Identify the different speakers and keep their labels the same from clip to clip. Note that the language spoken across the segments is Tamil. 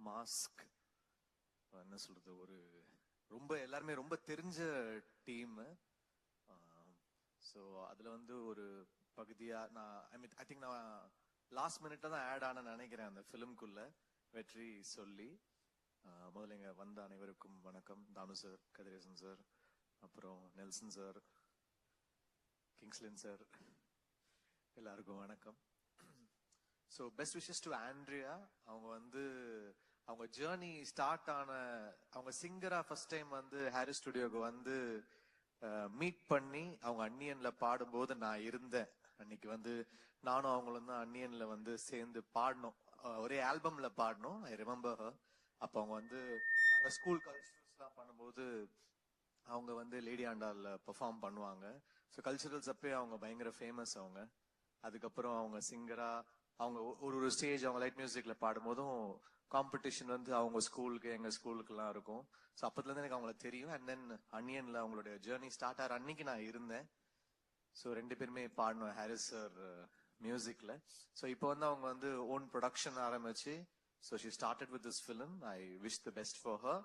Speaker 1: மாஸ்க் என்ன சொல்றது, ஒரு ரொம்ப எல்லாருமே ரொம்ப தெரிஞ்ச டீம். ஸோ அதுல வந்து ஒரு பகுதியா நான் ஐ திங்க் நான் லாஸ்ட் மினிட்ல தான் ஆட் ஆன நினைக்கிறேன் அந்த ஃபிலிம்குள்ள. வெற்றி சொல்லி முதல்ல இங்க வந்த அனைவருக்கும் வணக்கம். தானு சார், கதிரேசன் சார், அப்புறம் நெல்சன் சார், கிங்ஸ்லின் சார், எல்லாருக்கும் வணக்கம். So best wishes to Andrea. அவங்க வந்து அவங்க ஜேர்னி ஸ்டார்ட் ஆன, அவங்க சிங்கரா ஃபர்ஸ்ட் டைம் வந்து ஹாரிஸ் ஸ்டுடியோக்கு வந்து மீட் பண்ணி அவங்க அன்னியன்ல பாடும்போது நான் இருந்தேன். அன்னைக்கு வந்து நானும் அவங்களும் தான் அன்னியன்ல வந்து சேர்ந்து பாடணும், ஒரே ஆல்பம்ல பாடணும். I remember. அப்போ அவங்க வந்து நாங்க ஸ்கூல் கல்ச்சரல்ஸ்லாம் பண்ணும்போது அவங்க வந்து லேடி ஆண்டால்ல பெர்ஃபார்ம் பண்ணுவாங்க. ஸோ கல்ச்சரல்ஸ் அப்பயே அவங்க பயங்கர ஃபேமஸ் அவங்க. அதுக்கப்புறம் அவங்க சிங்கரா அவங்க ஒரு ஸ்டேஜ் அவங்க லைட் மியூசிக்ல பாடும்போதும் காம்படிஷன் வந்து அவங்க ஸ்கூலுக்கு எங்க ஸ்கூலுக்குலாம் இருக்கும். ஸோ அப்பத்துல இருந்து எனக்கு அவங்கள தெரியும். அண்ட் தென் அன்னியன்ல அவங்களுடைய ஜேர்னி ஸ்டார்ட் ஆகிற அன்னைக்கு நான் இருந்தேன். ஸோ ரெண்டு பேருமே பாடணும் ஹாரிஸ் சார் மியூசிக்ல. ஸோ இப்போ வந்து அவங்க வந்து ஓன் ப்ரொடக்ஷன் ஆரம்பிச்சு, so she started with this film. I wish the best for her.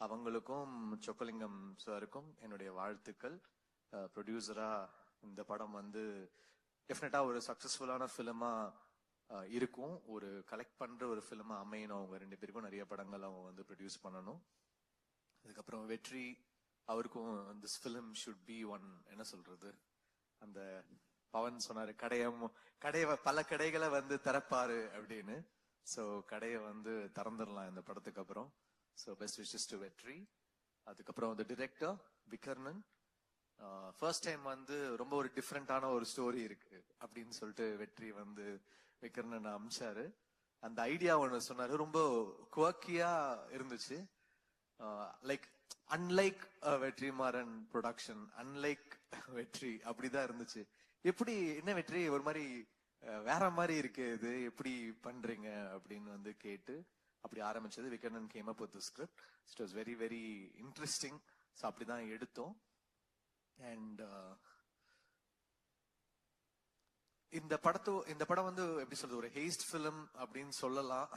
Speaker 1: அவங்களுக்கும் சொக்கலிங்கம் சாருக்கும் என்னுடைய வாழ்த்துக்கள். ப்ரொடியூசரா இந்த படம் வந்து டெஃபினட்டா ஒரு சக்சஸ்ஃபுல்லான ஃபிலிமா இருக்கும். ஒரு கலெக்ட் பண்ற ஒரு ஃபிலிமா அமையணும். அவங்க ரெண்டு பேருக்கும் நிறைய படங்கள் அவங்க வந்து ப்ரொடியூஸ் பண்ணணும். அதுக்கப்புறம் வெற்றி அவருக்கும் this film should be one, என்ன சொல்றது, அந்த பவன் சொன்னாரு கடைய பல கடைகளை வந்து திறப்பாரு அப்படின்னு. ஸோ கடையை வந்து திறந்துடலாம் இந்த படத்துக்கு அப்புறம். ஸோ பெஸ்ட் விஷஸ் டு வெற்றி. அதுக்கப்புறம் வந்து டிரெக்டர் விகர்ணன். ஃபர்ஸ்ட் டைம் வந்து ரொம்ப ஒரு டிஃப்ரெண்டான ஒரு ஸ்டோரி இருக்கு அப்படின்னு சொல்லிட்டு வெற்றி வந்து விகர்ணன் அமிச்சாரு. அந்த ஐடியா ஒன்று சொன்னாரு, ரொம்ப குவக்கியா இருந்துச்சு. Like unlike Vetrimaaran production, unlike வெற்றி, அப்படிதான் இருந்துச்சு. எப்படி என்ன வெற்றி ஒரு மாதிரி வேற மாதிரி இருக்கு, இது எப்படி பண்றீங்க அப்படின்னு வந்து கேட்டு அப்படி ஆரம்பிச்சது. Vikarnan came up with the script. It was very very interesting. So அப்படிதான் எடுத்தோம். அண்ட் இந்த படம் வந்து எப்படி சொல்றது, ஒரு ஹேஸ்ட் ஃபிலிம் அப்படின்னு சொல்லலாம்.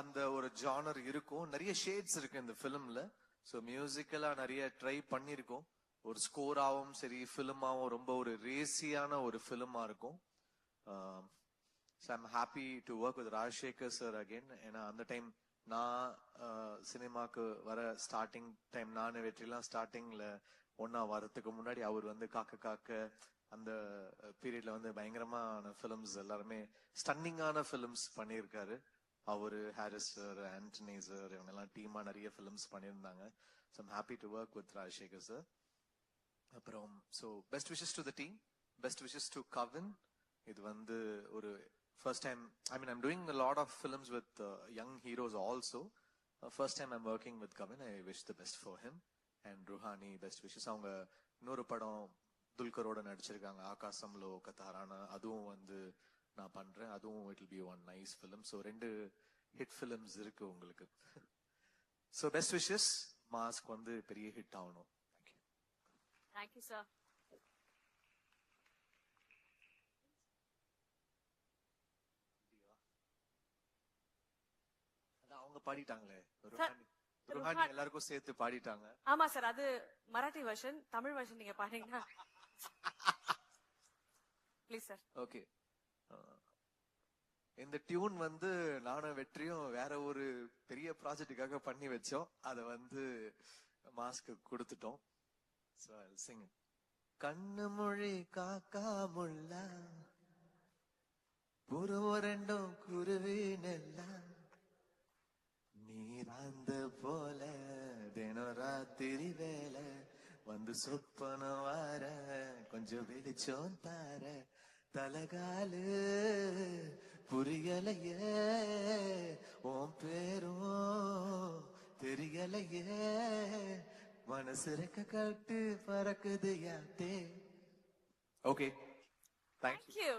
Speaker 1: அந்த ஒரு ஜானர் இருக்கும். நிறைய ஷேட்ஸ் இருக்கு இந்த ஃபிலிம்ல. ஸோ மியூசிக்கலா நிறைய ட்ரை பண்ணிருக்கோம். ஒரு ஸ்கோராவும் சரி, ஃபிலிமாவும் ரொம்ப ஒரு ரேசியான ஒரு ஃபிலிமா இருக்கும். So I'm happy to work with Rajasekar sir again. ஏன்னா அந்த டைம் நான் சினிமாக்கு வர ஸ்டார்டிங் டைம், நான் வெற்றிலாம் ஸ்டார்டிங்ல ஒன்னா வரதுக்கு முன்னாடி அவர் வந்து காக்க காக்க அந்த பீரியட்ல வந்து பயங்கரமான ஃபிலிம்ஸ், எல்லாருமே ஸ்டன்னிங்கான ஃபிலிம்ஸ் பண்ணியிருக்காரு அவரு. ஹாரிஸ் சார், ஆண்டனி சார், இவங்க எல்லாம் டீமா நிறைய ஃபிலிம்ஸ் பண்ணியிருந்தாங்க. So I'm happy to work with Rajasekar sir. அப்புறம் so best wishes to the team, best wishes to Kavin. இது வந்து ஒரு first time, I mean I'm doing a lot of films with young heroes also. First time I'm working with Kavin. I wish the best for him. And Ruhani, best wishes. அவங்க இன்னொரு படம் துல்கரோட நடிச்சிருக்காங்க, ஆகாசம்லோ கத்தாரான, அதுவும் வந்து நான் பண்றேன். அதுவும் it will be one nice film. So ரெண்டு ஹிட் ஃபிலிம்ஸ் இருக்கு உங்களுக்கு. So best wishes. மாஸ்க் வந்து பெரிய ஹிட் ஆகணும். தேங்க்யூ.
Speaker 2: Thank you sir.
Speaker 1: அவங்க பாடிட்டாங்களே, ருஹானி எல்லாருக்கும் சேர்த்து பாடிட்டாங்க.
Speaker 2: ஆமா சார், அது மராட்டி வெர்ஷன். தமிழ் வெர்ஷன் நீங்க பாடுறீங்கன்னா ப்ளீஸ் சார்.
Speaker 1: ஓகே. இந்த டியூன் வந்து நானும் வெற்றியும் வேற ஒரு பெரிய ப்ராஜெக்டுக்காக பண்ணி வச்சோம். அதை வந்து மாஸ்க்கு கொடுத்துட்டோம். So I'll sing it. கண்ணு மொழி காக்கா முள்ளா புருவ ரெண்டும் குருவி நெல்லா நீராந்த போல தினம் ராத்திரி வேலை வந்து சொப்பன வார கொஞ்சம் வெளிச்சம் தார தலகாலு புரியலையே உன் பேரும் தெரியலையே மனசு ரெக்க கட்டு பறக்குது யாத்தே. Okay, thank you.